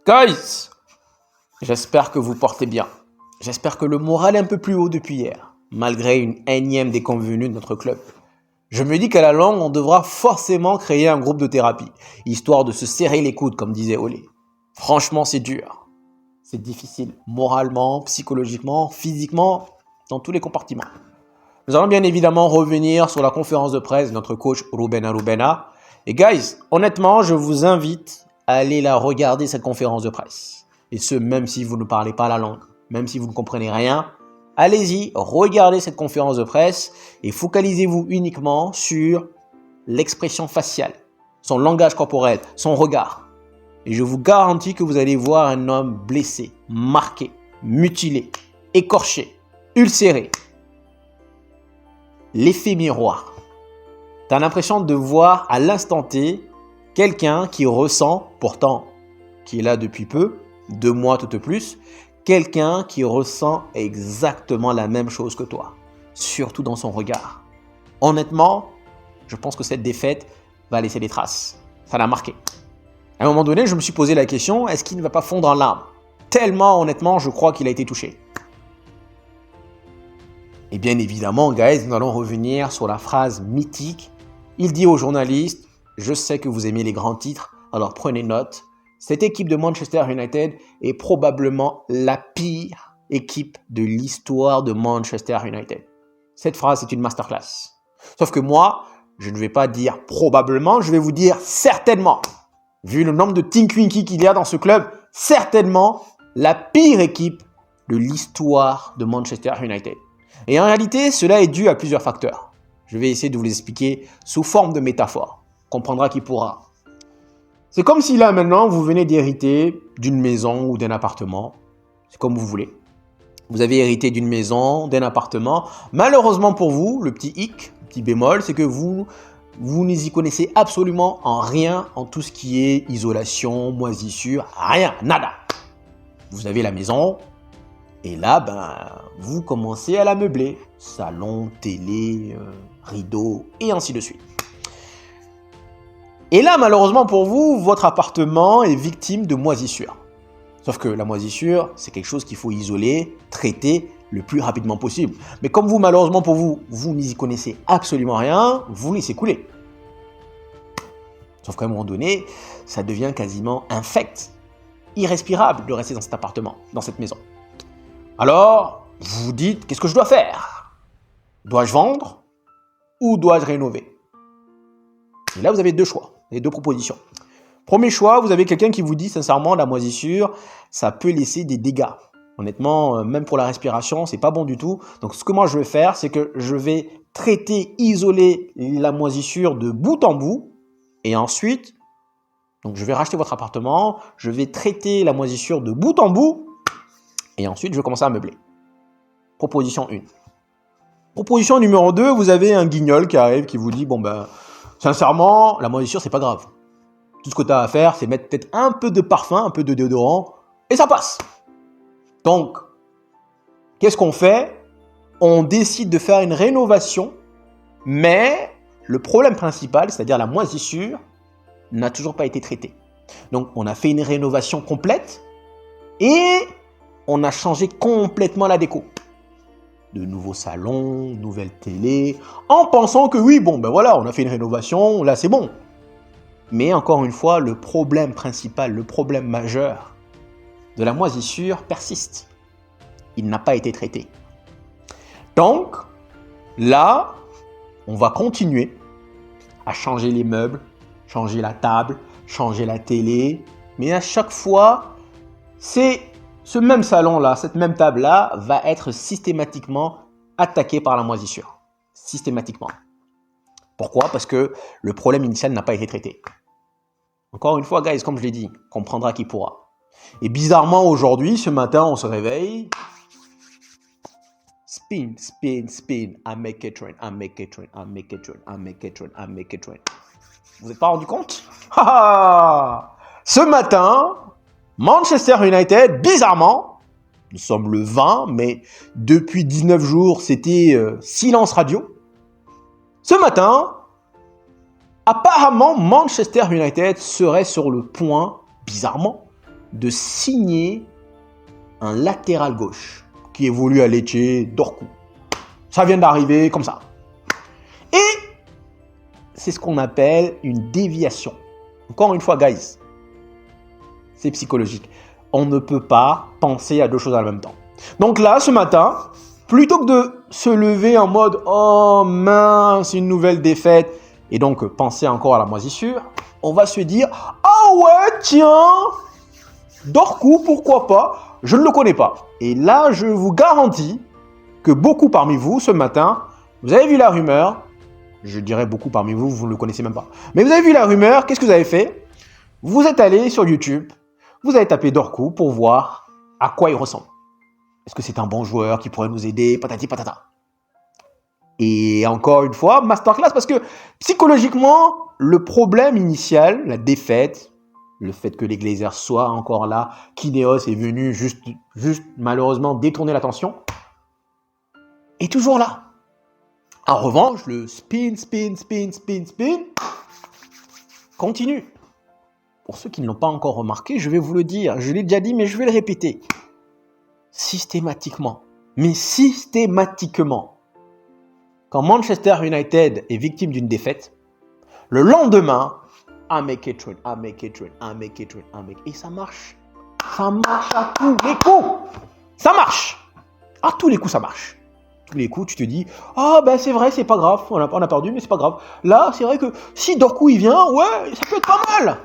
Guys, j'espère que vous portez bien. J'espère que le moral est un peu plus haut depuis hier, malgré une énième déconvenue de notre club. Je me dis qu'à la longue, on devra forcément créer un groupe de thérapie, histoire de se serrer les coudes, comme disait Olé. Franchement, c'est dur. C'est difficile, moralement, psychologiquement, physiquement, dans tous les compartiments. Nous allons bien évidemment revenir sur la conférence de presse de notre coach Ruben Arubena. Et guys, honnêtement, je vous invite à aller la regarder, cette conférence de presse. Et ce, même si vous ne parlez pas la langue, même si vous ne comprenez rien, allez-y, regardez cette conférence de presse et focalisez-vous uniquement sur l'expression faciale, son langage corporel, son regard. Et je vous garantis que vous allez voir un homme blessé, marqué, mutilé, écorché, ulcéré. L'effet miroir. Tu as l'impression de voir à l'instant T quelqu'un qui ressent, pourtant qui est là depuis peu, 2 mois tout au plus, quelqu'un qui ressent exactement la même chose que toi, surtout dans son regard. Honnêtement, je pense que cette défaite va laisser des traces. Ça l'a marqué. À un moment donné, je me suis posé la question, est-ce qu'il ne va pas fondre en larmes? Tellement, honnêtement, je crois qu'il a été touché. Et bien évidemment, guys, nous allons revenir sur la phrase mythique. Il dit aux journalistes, je sais que vous aimez les grands titres, alors prenez note. Cette équipe de Manchester United est probablement la pire équipe de l'histoire de Manchester United. Cette phrase est une masterclass. Sauf que moi, je ne vais pas dire probablement, je vais vous dire certainement. Vu le nombre de Tinkwinky qu'il y a dans ce club, certainement la pire équipe de l'histoire de Manchester United. Et en réalité, cela est dû à plusieurs facteurs. Je vais essayer de vous les expliquer sous forme de métaphore. Comprendra qui pourra. C'est comme si là maintenant, vous venez d'hériter d'une maison ou d'un appartement. C'est comme vous voulez. Vous avez hérité d'une maison, d'un appartement. Malheureusement pour vous, le petit hic, le petit bémol, c'est que vous n'y connaissez absolument en rien en tout ce qui est isolation, moisissure, rien, nada. Vous avez la maison. Et là, vous commencez à la meubler. Salon, télé, rideaux, et ainsi de suite. Et là, malheureusement pour vous, votre appartement est victime de moisissure. Sauf que la moisissure, c'est quelque chose qu'il faut isoler, traiter le plus rapidement possible. Mais comme vous, malheureusement pour vous, vous n'y connaissez absolument rien, vous laissez couler. Sauf qu'à un moment donné, ça devient quasiment infect, irrespirable de rester dans cet appartement, dans cette maison. Alors, vous vous dites, qu'est-ce que je dois faire? Dois-je vendre ou dois-je rénover? Et là, vous avez 2 choix, les 2 propositions. Premier choix, vous avez quelqu'un qui vous dit sincèrement, la moisissure, ça peut laisser des dégâts. Honnêtement, même pour la respiration, c'est pas bon du tout. Donc, ce que moi je vais faire, c'est que je vais traiter, isoler la moisissure de bout en bout. Et ensuite, donc je vais racheter votre appartement, je vais traiter la moisissure de bout en bout. Et ensuite, je vais commencer à meubler. Proposition 1. Proposition numéro 2, vous avez un guignol qui arrive, qui vous dit, sincèrement, la moisissure, c'est pas grave. Tout ce que tu as à faire, c'est mettre peut-être un peu de parfum, un peu de déodorant, et ça passe. Donc, qu'est-ce qu'on fait? On décide de faire une rénovation, mais le problème principal, c'est-à-dire la moisissure, n'a toujours pas été traité. Donc, on a fait une rénovation complète, et on a changé complètement la déco. De nouveaux salons, nouvelle télé, en pensant que oui, on a fait une rénovation, là c'est bon. Mais encore une fois, le problème principal, le problème majeur de la moisissure persiste. Il n'a pas été traité. Donc, là, on va continuer à changer les meubles, changer la table, changer la télé, mais à chaque fois, c'est ce même salon-là, cette même table-là, va être systématiquement attaquée par la moisissure. Systématiquement. Pourquoi? Parce que le problème initial n'a pas été traité. Encore une fois, guys, comme je l'ai dit, comprendra qui pourra. Et bizarrement, aujourd'hui, ce matin, on se réveille. Spin, spin, spin. I make it rain, I make it rain, I make it rain, I make it rain, I make it rain. Vous n'êtes pas rendu compte? Ce matin, Manchester United, bizarrement, nous sommes le 20, mais depuis 19 jours, c'était silence radio. Ce matin, apparemment, Manchester United serait sur le point, bizarrement, de signer un latéral gauche qui évolue à Lecce, Dorcu. Ça vient d'arriver comme ça. Et c'est ce qu'on appelle une déviation. Encore une fois, guys, c'est psychologique. On ne peut pas penser à deux choses en même temps. Donc là, ce matin, plutôt que de se lever en mode « Oh mince, une nouvelle défaite » et donc penser encore à la moisissure, on va se dire « Ah ouais, tiens, Dorcu, pourquoi pas, je ne le connais pas. » Et là, je vous garantis que beaucoup parmi vous, ce matin, vous avez vu la rumeur. Je dirais beaucoup parmi vous, vous ne le connaissez même pas. Mais vous avez vu la rumeur, qu'est-ce que vous avez fait? Vous êtes allé sur YouTube, vous avez tapé Dorcu pour voir à quoi il ressemble. Est-ce que c'est un bon joueur qui pourrait nous aider? Patati patata. Et encore une fois, masterclass, parce que psychologiquement, le problème initial, la défaite, le fait que les Glazers soient encore là, qu'Ineos est venu juste malheureusement détourner l'attention, est toujours là. En revanche, le spin continue. Pour ceux qui ne l'ont pas encore remarqué, je vais vous le dire, je l'ai déjà dit, mais je vais le répéter. Systématiquement, quand Manchester United est victime d'une défaite, le lendemain, I make it rain. Et ça marche. Ça marche à tous les coups. Ça marche. À tous les coups, ça marche. Tous les coups, tu te dis, ah ben c'est vrai, c'est pas grave, on a perdu, mais c'est pas grave. Là, c'est vrai que si Dorcu il vient, ouais, ça peut être pas mal.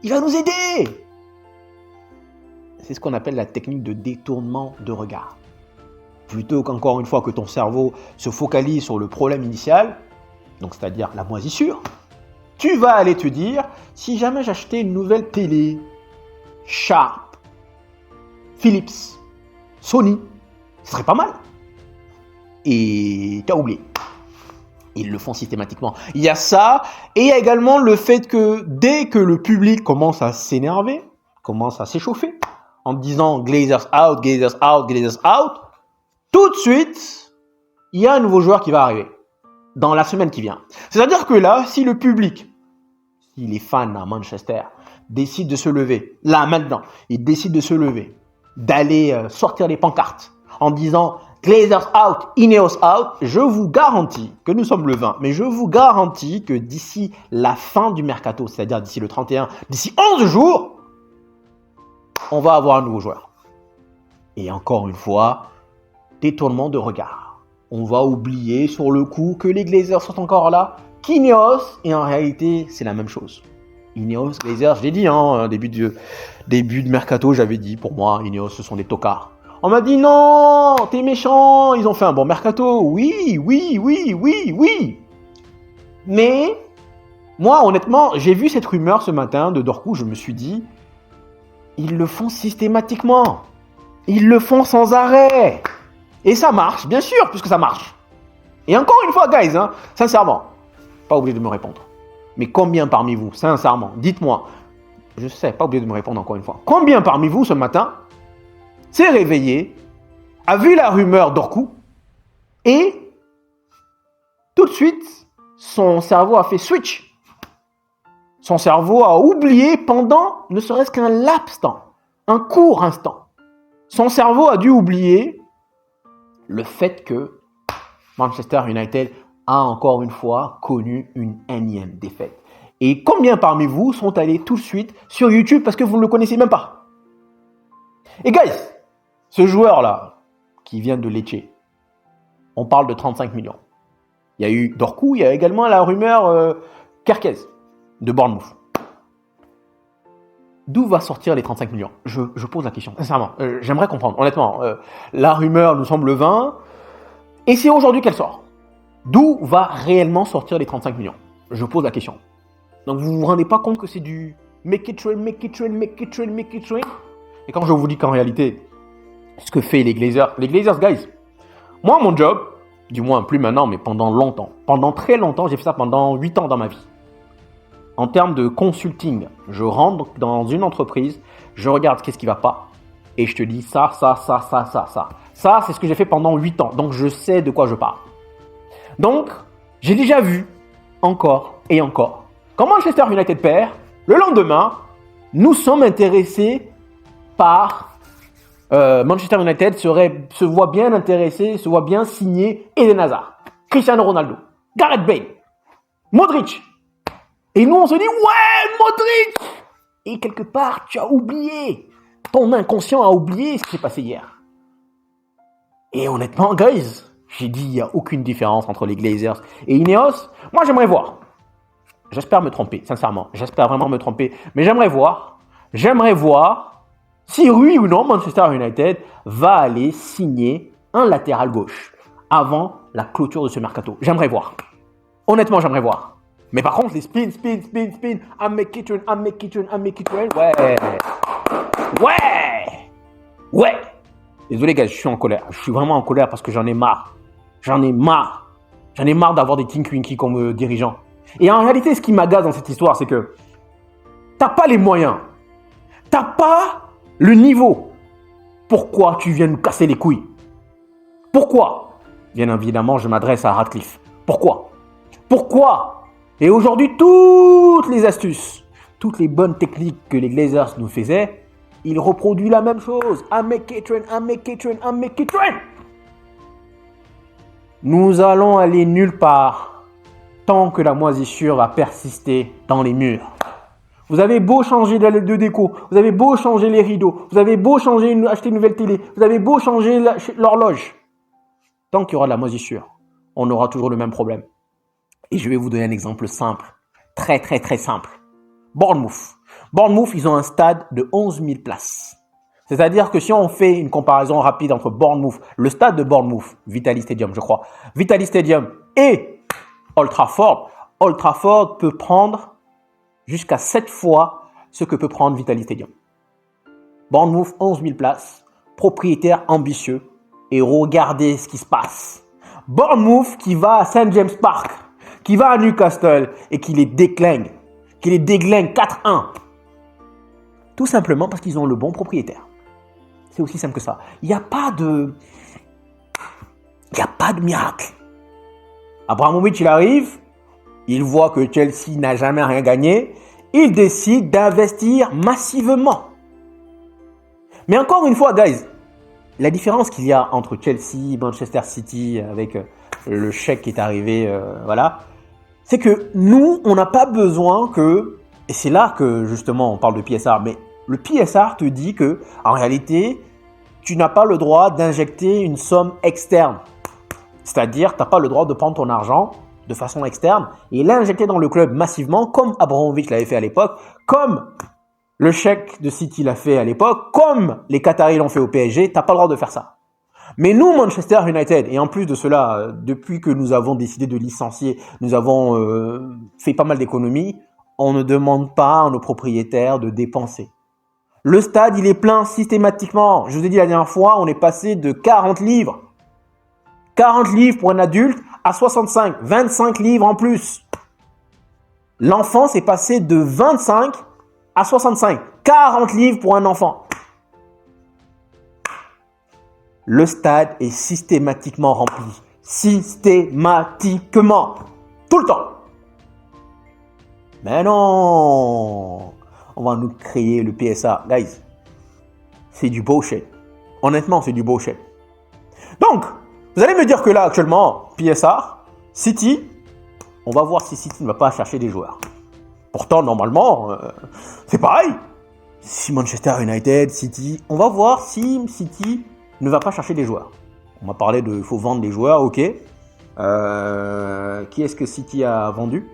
Il va nous aider. C'est ce qu'on appelle la technique de détournement de regard. Plutôt qu'encore une fois que ton cerveau se focalise sur le problème initial, donc c'est-à-dire la moisissure, tu vas aller te dire, si jamais j'achetais une nouvelle télé, Sharp, Philips, Sony, ce serait pas mal. Et tu as oublié. Ils le font systématiquement. Il y a ça, et il y a également le fait que dès que le public commence à s'énerver, commence à s'échauffer, en disant Glazers out, tout de suite, il y a un nouveau joueur qui va arriver dans la semaine qui vient. C'est-à-dire que là, si le public, si les fans à Manchester décident de se lever, là maintenant, ils décident de se lever, d'aller sortir les pancartes en disant Glazers out, Ineos out, je vous garantis que nous sommes le 20, mais je vous garantis que d'ici la fin du mercato, c'est-à-dire d'ici le 31, d'ici 11 jours, on va avoir un nouveau joueur. Et encore une fois, détournement de regard. On va oublier sur le coup que les Glazers sont encore là, qu'Ineos, et en réalité, c'est la même chose. Ineos, Glazers, je l'ai dit, début de mercato, j'avais dit, pour moi, Ineos, ce sont des tocards. On m'a dit, non, t'es méchant, ils ont fait un bon mercato. Oui. Mais, moi, honnêtement, j'ai vu cette rumeur ce matin de Dorcu, je me suis dit, ils le font systématiquement. Ils le font sans arrêt. Et ça marche, bien sûr, puisque ça marche. Et encore une fois, guys, sincèrement, pas oublié de me répondre. Mais combien parmi vous, sincèrement, dites-moi, je sais, pas oublié de me répondre encore une fois. Combien parmi vous, ce matin, s'est réveillé, a vu la rumeur Dorcu, et tout de suite, son cerveau a fait switch. Son cerveau a oublié pendant ne serait-ce qu'un laps temps, un court instant. Son cerveau a dû oublier le fait que Manchester United a encore une fois connu une énième défaite. Et combien parmi vous sont allés tout de suite sur YouTube parce que vous ne le connaissez même pas? Et guys, ce joueur-là, qui vient de Lecce, on parle de 35 millions. Il y a eu Dorcu, il y a également la rumeur Kerkez de Bournemouth. D'où va sortir les 35 millions? Je pose la question, sincèrement. J'aimerais comprendre, honnêtement. La rumeur nous semble 20, et c'est aujourd'hui qu'elle sort. D'où va réellement sortir les 35 millions? Je pose la question. Donc vous ne vous rendez pas compte que c'est du make it rain. Et quand je vous dis qu'en réalité, ce que fait les Glazers, guys, moi mon job, du moins plus maintenant, mais pendant longtemps, pendant très longtemps, j'ai fait ça pendant 8 ans dans ma vie. En termes de consulting, je rentre dans une entreprise, je regarde qu'est-ce qui ne va pas, et je te dis ça. Ça, c'est ce que j'ai fait pendant 8 ans, donc je sais de quoi je parle. Donc, j'ai déjà vu, encore et encore, quand Manchester United perd, le lendemain, nous sommes intéressés par Manchester United se voit bien intéressé, se voit bien signer Eden Hazard, Cristiano Ronaldo, Gareth Bale, Modric. Et nous, on se dit, ouais, Modric! Et quelque part, tu as oublié. Ton inconscient a oublié ce qui s'est passé hier. Et honnêtement, guys, j'ai dit, il n'y a aucune différence entre les Glazers et Ineos. Moi, j'aimerais voir. J'espère me tromper, sincèrement. J'espère vraiment me tromper. Mais j'aimerais voir si oui ou non Manchester United va aller signer un latéral gauche avant la clôture de ce mercato. J'aimerais voir. Honnêtement, j'aimerais voir. Mais par contre, les spin, I make it rain, ouais. Désolé, gars, je suis en colère. Je suis vraiment en colère parce que j'en ai marre. J'en ai marre d'avoir des Tinky Winky comme dirigeants. Et en réalité, ce qui m'agace dans cette histoire, c'est que t'as pas les moyens. T'as pas le niveau. Pourquoi tu viens nous casser les couilles? Pourquoi? Bien évidemment, je m'adresse à Ratcliffe. Pourquoi? Et aujourd'hui, toutes les astuces, toutes les bonnes techniques que les Glazers nous faisaient, ils reproduisent la même chose. I make it rain. Nous allons aller nulle part tant que la moisissure va persister dans les murs. Vous avez beau changer de déco, vous avez beau changer les rideaux, vous avez beau acheter une nouvelle télé, vous avez beau changer l'horloge. Tant qu'il y aura de la moisissure, on aura toujours le même problème. Et je vais vous donner un exemple simple, très simple. Bournemouth, ils ont un stade de 11 000 places. C'est-à-dire que si on fait une comparaison rapide entre Bournemouth, le stade de Bournemouth, Vitality Stadium, je crois, Vitality Stadium et Old Trafford peut prendre jusqu'à 7 fois ce que peut prendre Vitality Stadium. Bournemouth, 11 000 places, propriétaire ambitieux, et regardez ce qui se passe. Bournemouth qui va à St. James Park, qui va à Newcastle et qui les déglingue 4-1. Tout simplement parce qu'ils ont le bon propriétaire. C'est aussi simple que ça. Il n'y a pas de miracle. Abramovich, il arrive, il voit que Chelsea n'a jamais rien gagné, il décide d'investir massivement. Mais encore une fois, guys, la différence qu'il y a entre Chelsea et Manchester City avec le chèque qui est arrivé, c'est que nous, on n'a pas besoin que, et c'est là que justement on parle de PSR, mais le PSR te dit que en réalité, tu n'as pas le droit d'injecter une somme externe. C'est-à-dire, tu n'as pas le droit de prendre ton argent de façon externe et l'injecter dans le club massivement, comme Abramovich l'avait fait à l'époque, comme le chèque de City l'a fait à l'époque, comme les Qataris l'ont fait au PSG, tu n'as pas le droit de faire ça. Mais nous, Manchester United, et en plus de cela, depuis que nous avons décidé de licencier, nous avons fait pas mal d'économies, on ne demande pas à nos propriétaires de dépenser. Le stade, il est plein systématiquement. Je vous ai dit la dernière fois, on est passé de 40 livres. 40 livres pour un adulte à 65, 25 livres en plus. L'enfant s'est passé de 25 à 65, 40 livres pour un enfant. Le stade est systématiquement rempli. Systématiquement. Tout le temps. Mais non, on va nous créer le PSA. Guys, c'est du bullshit. Honnêtement, c'est du bullshit. Donc, vous allez me dire que là, actuellement, PSR, City, on va voir si City ne va pas chercher des joueurs. Pourtant, normalement, c'est pareil. Si Manchester United, City, on va voir si City ne va pas chercher des joueurs. On m'a parlé de, il faut vendre des joueurs, ok. Qui est-ce que City a vendu?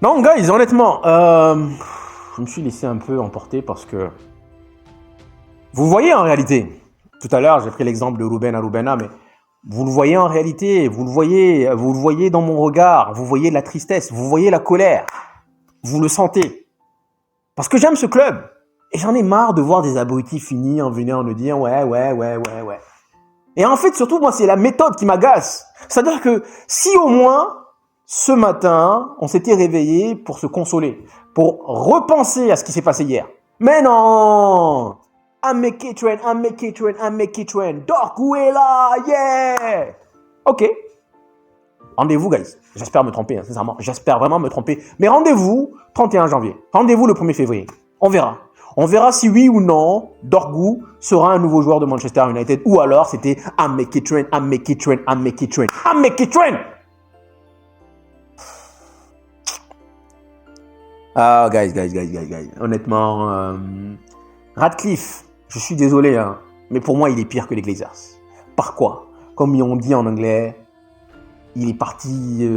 Non, guys, honnêtement, je me suis laissé un peu emporter parce que vous voyez en réalité. Tout à l'heure, j'ai pris l'exemple de Ruben Arubena, mais vous le voyez en réalité, vous le voyez dans mon regard, vous voyez la tristesse, vous voyez la colère, vous le sentez. Parce que j'aime ce club. Et j'en ai marre de voir des abrutis finis en venant me dire ouais. Et en fait, surtout, moi, c'est la méthode qui m'agace. C'est-à-dire que si au moins, ce matin, on s'était réveillé pour se consoler, pour repenser à ce qui s'est passé hier. Mais non! I make it rain. Dork, où est là? Yeah! Ok. Rendez-vous, guys. J'espère me tromper, hein, sincèrement. J'espère vraiment me tromper. Mais rendez-vous 31 janvier. Rendez-vous le 1er février. On verra. On verra si oui ou non, Dorgu sera un nouveau joueur de Manchester United. Ou alors, c'était I'm make it train, I'm make it train, I'm make it train, I'm make it train. Ah, guys. Honnêtement, Radcliffe, je suis désolé, hein, mais pour moi, il est pire que les Glazers. Par quoi? Comme on dit en anglais, il est parti,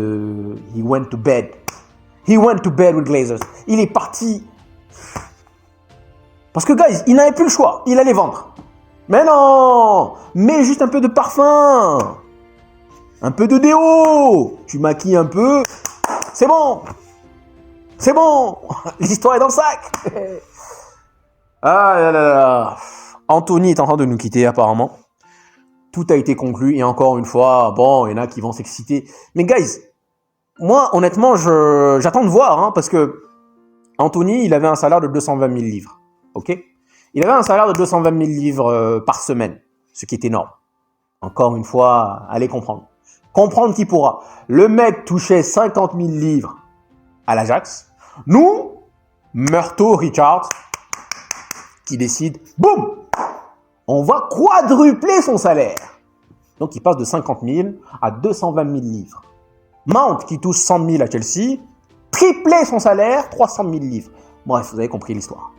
he went to bed. He went to bed with Glazers. Il est parti. Parce que, guys, il n'avait plus le choix. Il allait vendre. Mais non! Mets juste un peu de parfum. Un peu de déo. Tu maquilles un peu. C'est bon. C'est bon. L'histoire est dans le sac. Ah là là là. Anthony est en train de nous quitter, apparemment. Tout a été conclu. Et encore une fois, bon, il y en a qui vont s'exciter. Mais, guys, moi, honnêtement, j'attends de voir. Hein, parce que Anthony, il avait un salaire de 220 000 livres. Ok, il avait un salaire de 220 000 livres par semaine, ce qui est énorme. Encore une fois, allez comprendre. Comprendre qui pourra. Le mec touchait 50 000 livres à l'Ajax. Nous, Murto Richard, qui décide, boum, on va quadrupler son salaire. Donc, il passe de 50 000 à 220 000 livres. Mount, qui touche 100 000 à Chelsea, tripler son salaire, 300 000 livres. Bref, vous avez compris l'histoire.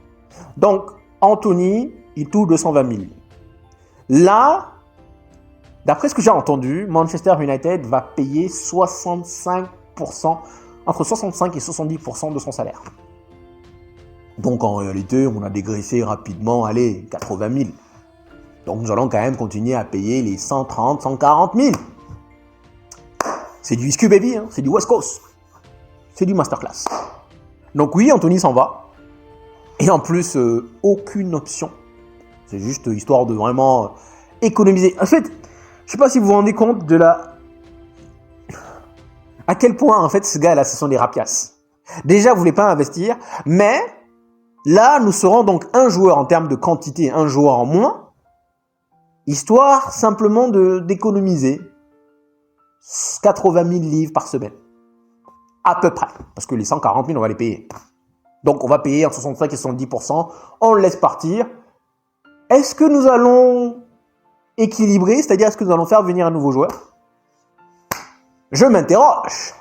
Donc, Anthony, il touche 220 000. Là, d'après ce que j'ai entendu, Manchester United va payer 65%, entre 65 et 70% de son salaire. Donc, en réalité, on a dégraissé rapidement, allez, 80 000. Donc, nous allons quand même continuer à payer les 130, 140 000. C'est du SQ baby, hein, c'est du West Coast. C'est du masterclass. Donc oui, Anthony s'en va. Et en plus, aucune option. C'est juste histoire de vraiment économiser. En fait, je ne sais pas si vous vous rendez compte de à quel point, en fait, ce gars-là, ce sont des rapias. Déjà, vous ne voulez pas investir, mais là, nous serons donc un joueur en termes de quantité, un joueur en moins, histoire simplement d'économiser 80 000 livres par semaine. À peu près. Parce que les 140 000, on va les payer. Donc, on va payer entre 65 et 70%. On le laisse partir. Est-ce que nous allons équilibrer? C'est-à-dire, est-ce que nous allons faire venir un nouveau joueur? Je m'interroge.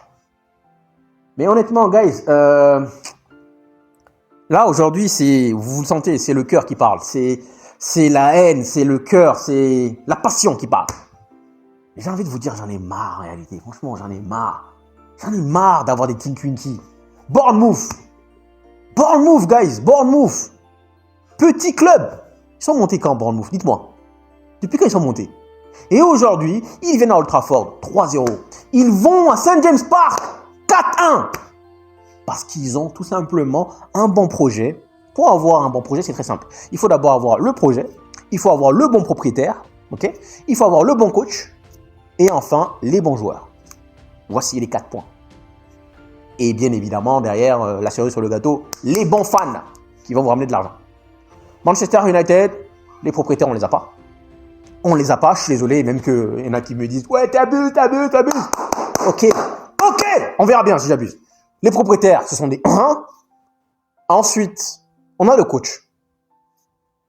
Mais honnêtement, guys, là, aujourd'hui, vous le sentez, c'est le cœur qui parle. C'est la haine, c'est le cœur, c'est la passion qui parle. J'ai envie de vous dire, j'en ai marre, en réalité. Franchement, j'en ai marre. J'en ai marre d'avoir des Tinkwinky. Bournemouth, guys. Bournemouth. Petit club. Ils sont montés quand, Bournemouth? Dites-moi. Depuis quand ils sont montés? Et aujourd'hui, ils viennent à Old Trafford. 3-0. Ils vont à St. James Park. 4-1. Parce qu'ils ont tout simplement un bon projet. Pour avoir un bon projet, c'est très simple. Il faut d'abord avoir le projet. Il faut avoir le bon propriétaire. Ok? Il faut avoir le bon coach. Et enfin, les bons joueurs. Voici les 4 points. Et bien évidemment, derrière, la cerise sur le gâteau, les bons fans qui vont vous ramener de l'argent. Manchester United, les propriétaires, on les a pas. On les a pas, je suis désolé, même qu'il y en a qui me disent « Ouais, t'abuses. Ok, on verra bien si j'abuse. Les propriétaires, ce sont des 1. Ensuite, on a le coach.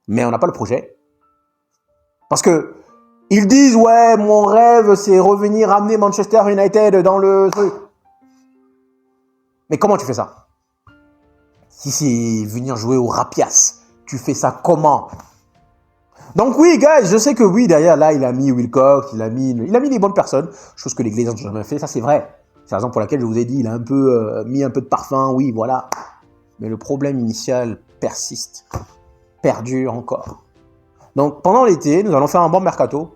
Mais on n'a pas le projet. Parce que ils disent, ouais, mon rêve, c'est revenir ramener Manchester United dans le truc. Mais comment tu fais ça? Si c'est venir jouer au Rapias, tu fais ça comment? Donc oui, guys, je sais que oui, derrière, là, il a mis Wilcox, il a mis les bonnes personnes, chose que les Glazers n'ont jamais fait, ça c'est vrai. C'est la raison pour laquelle je vous ai dit, il a un peu mis un peu de parfum, oui, voilà. Mais le problème initial persiste, perdure encore. Donc pendant l'été, nous allons faire un bon mercato.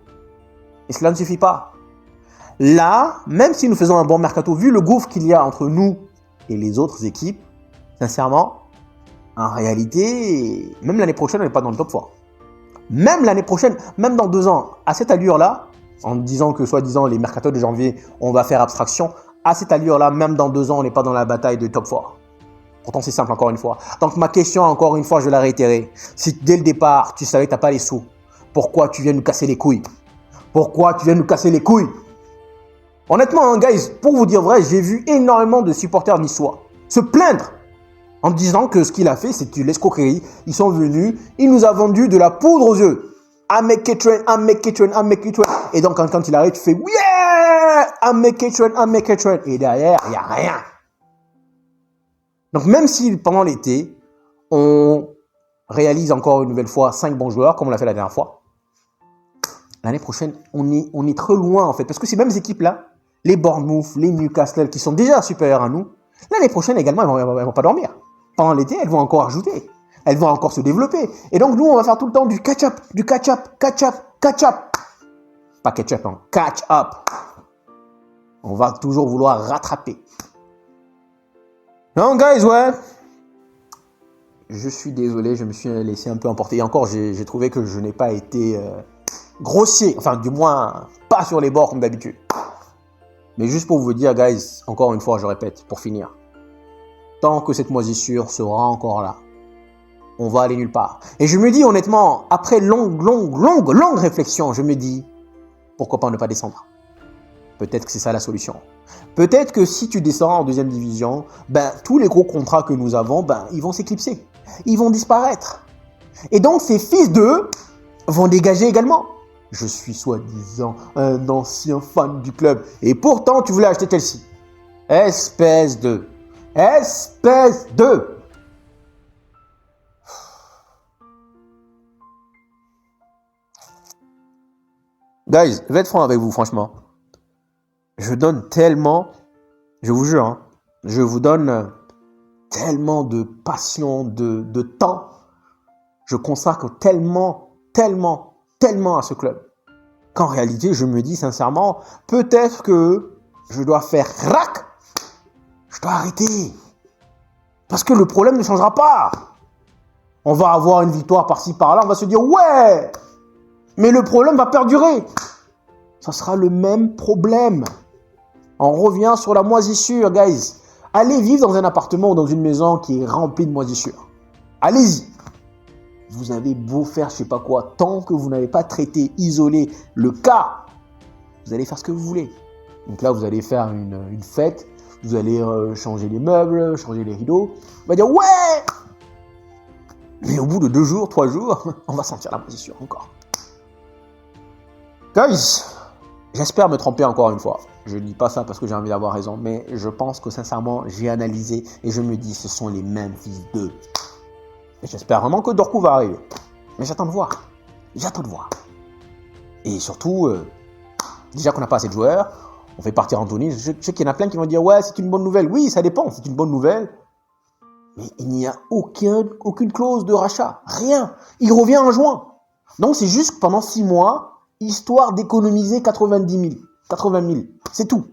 Et cela ne suffit pas. Là, même si nous faisons un bon mercato, vu le gouffre qu'il y a entre nous et les autres équipes, sincèrement, en réalité, même l'année prochaine, on n'est pas dans le top 4. Même l'année prochaine, même dans 2 ans, à cette allure-là, en disant que soi-disant les mercatos de janvier, on va faire abstraction, à cette allure-là, même dans 2 ans, on n'est pas dans la bataille de top 4. Pourtant, c'est simple encore une fois. Donc ma question, encore une fois, je vais la réitérer. Si dès le départ, tu savais que tu n'as pas les sous, pourquoi tu viens nous casser les couilles? Pourquoi tu viens nous casser les couilles? Honnêtement, hein, guys, pour vous dire vrai, j'ai vu énormément de supporters niçois se plaindre en disant que ce qu'il a fait, c'est une escroquerie. Ils sont venus, il nous a vendu de la poudre aux yeux. I make it rain, I make it rain, I make it rain. Et donc, quand il arrive, tu fais yeah, I make it rain, I make it rain. Et derrière, il n'y a rien. Donc, même si pendant l'été, on réalise encore une nouvelle fois 5 bons joueurs, comme on l'a fait la dernière fois, l'année prochaine, on est très loin en fait. Parce que ces mêmes équipes-là, les Bournemouth, les Newcastle, qui sont déjà supérieurs à nous, l'année prochaine également, elles ne vont pas dormir. Pendant l'été, elles vont encore ajouter. Elles vont encore se développer. Et donc, nous, on va faire tout le temps du catch-up, du catch-up, catch-up, catch-up. Pas catch-up, hein, catch-up. On va toujours vouloir rattraper. Non, guys, ouais. Je suis désolé, je me suis laissé un peu emporter. Et encore, j'ai trouvé que je n'ai pas été grossier. Enfin, du moins, pas sur les bords comme d'habitude. Mais juste pour vous dire, guys, encore une fois, je répète, pour finir. Tant que cette moisissure sera encore là, on va aller nulle part. Et je me dis honnêtement, après longue réflexion, je me dis, pourquoi pas ne pas descendre? Peut-être que c'est ça la solution. Peut-être que si tu descends en deuxième division, ben, tous les gros contrats que nous avons, ben, ils vont s'éclipser. Ils vont disparaître. Et donc, ces fils d'eux vont dégager également. Je suis soi-disant un ancien fan du club. Et pourtant, tu voulais acheter Chelsea. Espèce de... Guys, je vais être franc avec vous, franchement. Je donne tellement, je vous jure, hein, je vous donne tellement de passion, de temps. Je consacre tellement à ce club. Qu'en réalité, je me dis sincèrement, peut-être que je dois faire rac. Je dois arrêter. Parce que le problème ne changera pas. On va avoir une victoire par-ci, par-là, on va se dire, ouais, mais le problème va perdurer. Ça sera le même problème. On revient sur la moisissure, guys. Allez vivre dans un appartement ou dans une maison qui est remplie de moisissure. Allez-y. Vous avez beau faire je sais pas quoi, tant que vous n'avez pas traité, isolé le cas, vous allez faire ce que vous voulez. Donc là, vous allez faire une fête, vous allez changer les meubles, changer les rideaux. On va dire, ouais. Mais au bout de 2 jours, 3 jours, on va sentir la moisissure encore. Guys, j'espère me tromper encore une fois. Je ne dis pas ça parce que j'ai envie d'avoir raison, mais je pense que sincèrement, j'ai analysé et je me dis, ce sont les mêmes fils d'eux. Et j'espère vraiment que Dorcou va arriver. Mais j'attends de voir. J'attends de voir. Et surtout, déjà qu'on n'a pas assez de joueurs, on fait partir Anthony. Je sais qu'il y en a plein qui vont dire, ouais, c'est une bonne nouvelle. Oui, ça dépend, c'est une bonne nouvelle. Mais il n'y a aucune clause de rachat. Rien. Il revient en juin. Donc c'est juste pendant 6 mois, histoire d'économiser 90 000. 80 000. C'est tout.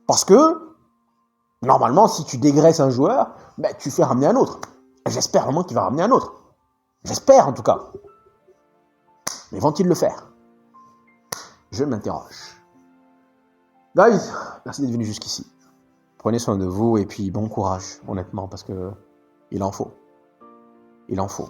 Parce que, normalement, si tu dégraisses un joueur, ben, tu fais ramener un autre. J'espère vraiment qu'il va ramener un autre. J'espère en tout cas. Mais vont-ils le faire? Je m'interroge. Guys, merci d'être venu jusqu'ici. Prenez soin de vous et puis bon courage, honnêtement, parce que il en faut. Il en faut.